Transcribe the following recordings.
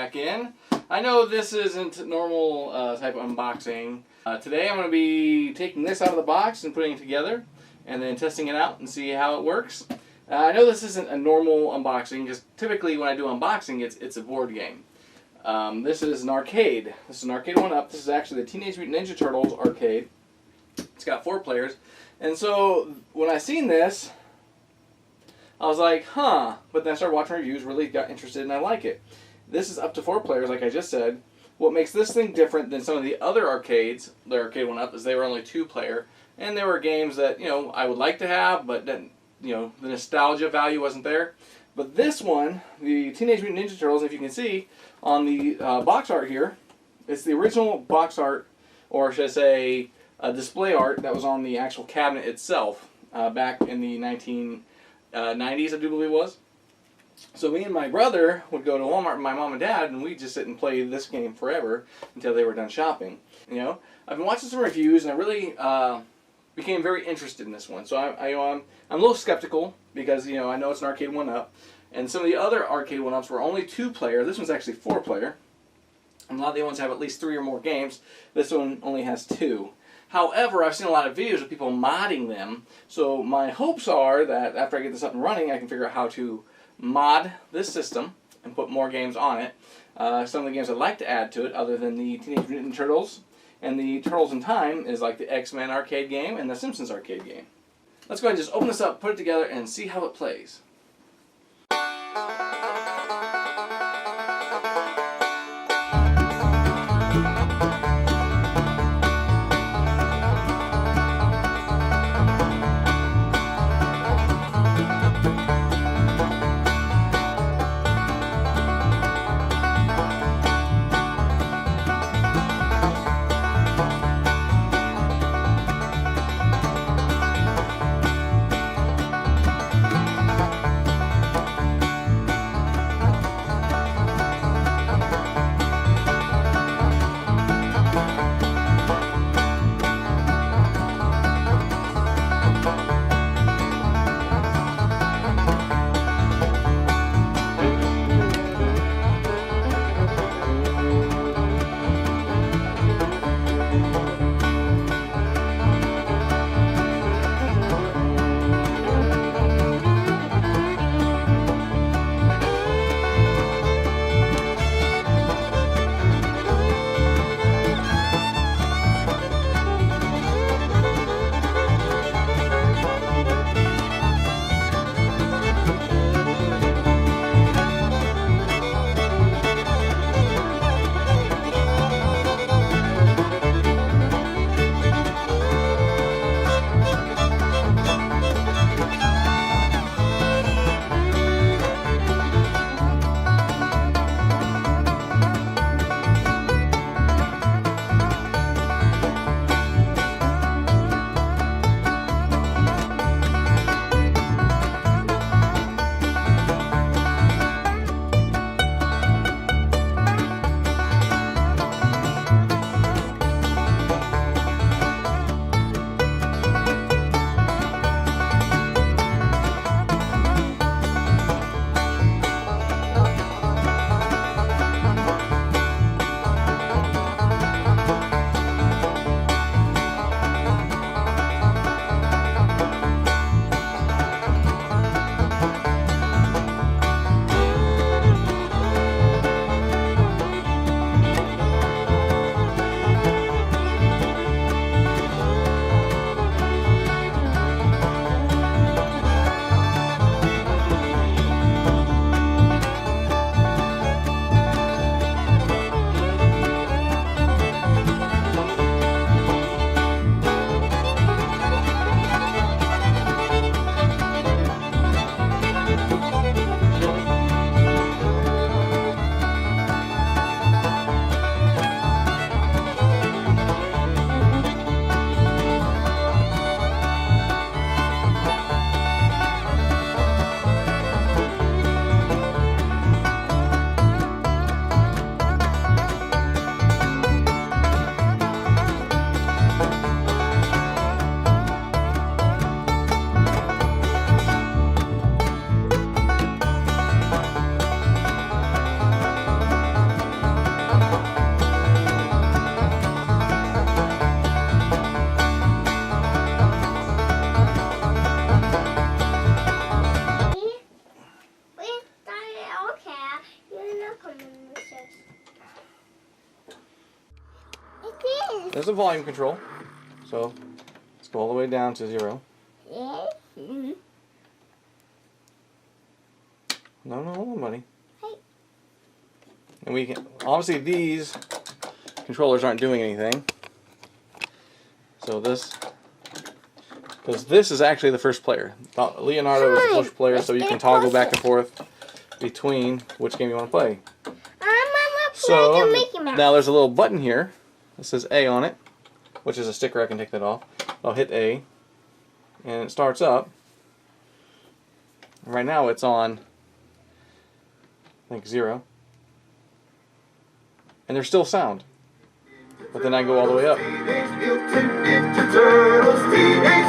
back in. I know this isn't normal type of unboxing. Today I'm going to be taking this out of the box and putting it together and then testing it out and see how it works. I know this isn't a normal unboxing because typically when I do unboxing it's a board game. This is an arcade. This is an arcade 1-up. This is actually the Teenage Mutant Ninja Turtles arcade. It's got 4 players. And so when I seen this, I was like, huh. But then I started watching reviews, really got interested, and I like it. This is up to 4 players, like I just said. What makes this thing different than some of the other arcades, the arcade 1-up, is they were only 2-player. And there were games that, I would like to have, but then, the nostalgia value wasn't there. But this one, the Teenage Mutant Ninja Turtles, if you can see on the box art here, it's the original box art, or should I say, display art that was on the actual cabinet itself back in the 1990s, I do believe it was. So me and my brother would go to Walmart with my mom and dad, and we'd just sit and play this game forever until they were done shopping. I've been watching some reviews, and I really became very interested in this one. So I'm a little skeptical because I know it's an arcade 1-up, and some of the other arcade 1-ups were only 2-player. This one's actually 4-player. And a lot of the other ones have at least 3 or more games. This one only has 2. However, I've seen a lot of videos of people modding them, so my hopes are that after I get this up and running, I can figure out how to mod this system and put more games on it. Some of the games I'd like to add to it, other than the Teenage Mutant Turtles and the Turtles in Time, is like the X-Men arcade game and the Simpsons arcade game. Let's go ahead and just open this up, put it together, and see how it plays. there's a volume control. So let's go all the way down to 0. Yes. Mm-hmm. No, hold on, buddy. Hey. And we can, obviously these controllers aren't doing anything. So because this is actually the first player. Leonardo is the first player, so you can toggle back and forth between which game you want to play. So now there's a little button here that says A on it, which is a sticker. I can take that off. I'll hit A, and it starts up. Right now it's on, I think, 0. And there's still sound. But then I go all the way up.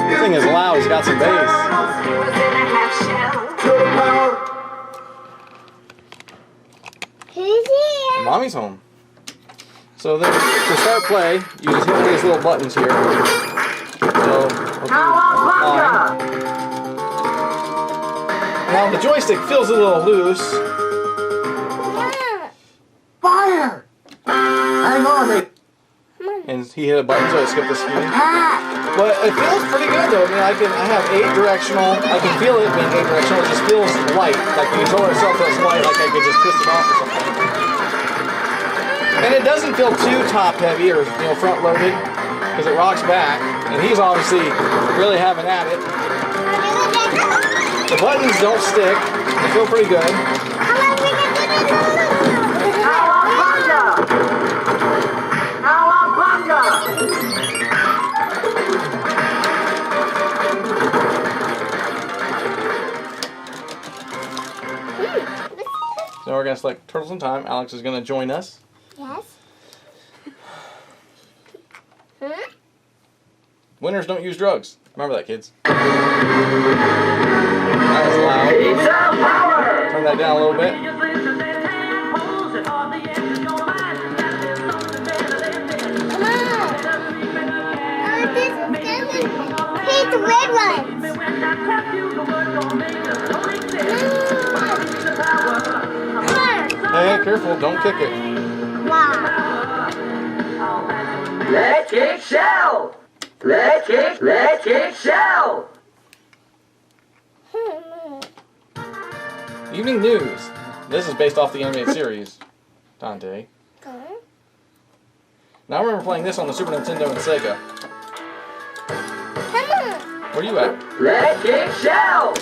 This thing is loud, it's got some bass. Who's here? Mommy's home. So then to start play, you just hit these little buttons here. So, okay, on. Now the joystick feels a little loose. Fire! Hang on, And he hit a button, so I skipped the screen. But it feels pretty good though. I mean, I have 8 directional. I can feel it being 8 directional. It just feels light. Like the controller itself feels light, like I could just twist it off or something. And it doesn't feel too top heavy or front loaded because it rocks back. And he's obviously really having at it. The buttons don't stick. They feel pretty good. So we're going to select Turtles in Time. Alex is going to join us. Yes. Winners don't use drugs. Remember that, kids. That was loud. Turn that down a little bit. Hit the red ones. Hey, careful, don't kick it. Wow. Electric shell! Electric shell! Evening news. This is based off the animated series, Dante. Now I remember playing this on the Super Nintendo and Sega. Where are you at? Electric shell!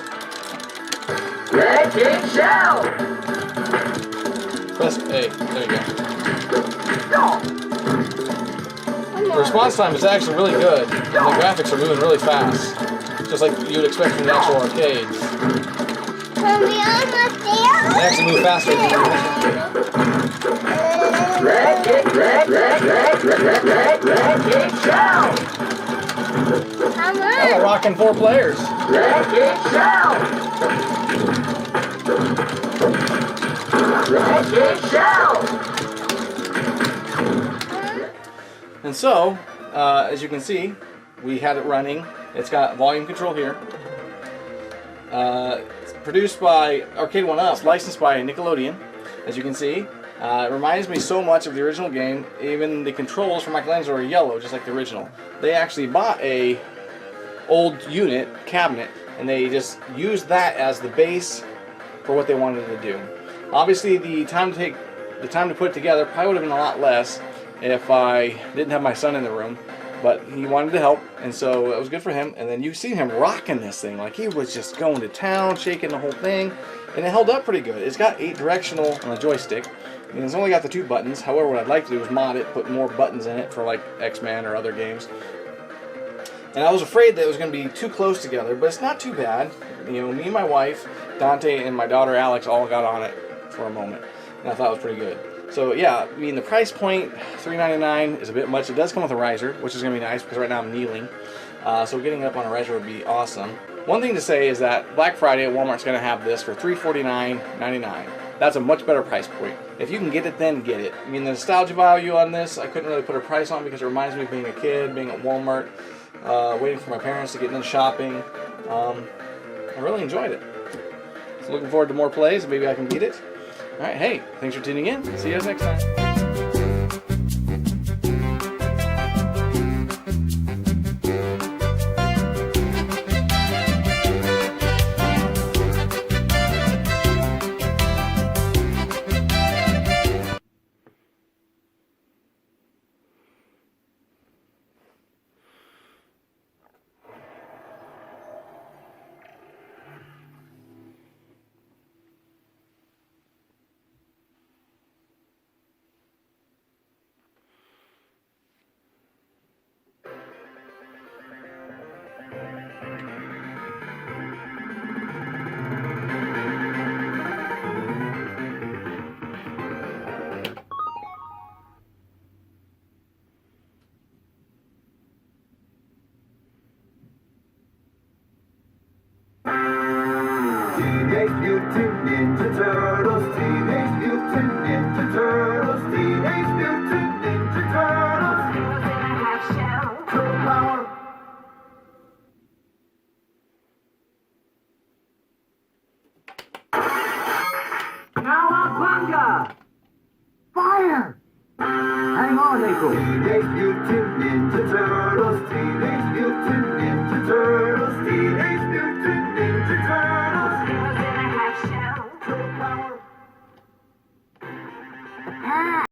Electric shell! Press A. There you go. The response time is actually really good, and the graphics are moving really fast, just like you would expect from the actual arcades. Are we almost there? They actually move faster than the Electric shell! Come Oh, on. rocking 4 players. Electric shell! Electric shell! And so, as you can see, we had it running. It's got volume control here. It's produced by Arcade 1-Up, licensed by Nickelodeon, as you can see. It reminds me so much of the original game. Even the controls for Michelangelo are yellow, just like the original. They actually bought a old unit, cabinet, and they just used that as the base for what they wanted to do. Obviously, the time to put it together probably would have been a lot less if I didn't have my son in the room, but he wanted to help, and so it was good for him. And then you see him rocking this thing, like he was just going to town, shaking the whole thing, and it held up pretty good. It's got 8 directional on the joystick, and it's only got the 2 buttons. However, what I'd like to do is mod it, put more buttons in it for like X-Men or other games. And I was afraid that it was going to be too close together, but it's not too bad. You know, me and my wife, Dante, and my daughter Alex all got on it for a moment, and I thought it was pretty good. So yeah, I mean the price point, $3.99, is a bit much. It does come with a riser, which is going to be nice because right now I'm kneeling. So getting up on a riser would be awesome. One thing to say is that Black Friday at Walmart's going to have this for $349.99. That's a much better price point. If you can get it, then get it. I mean the nostalgia value on this, I couldn't really put a price on because it reminds me of being a kid, being at Walmart, waiting for my parents to get done shopping. I really enjoyed it. So looking forward to more plays, and maybe I can beat it. Alright, hey, thanks for tuning in. See you guys next time. Fire! Hang on, April. Teenage Mutant Ninja Turtles, Teenage Mutant Ninja Turtles, Teenage Mutant Ninja Turtles. Heroes in a half shell. Turtle power. Ah!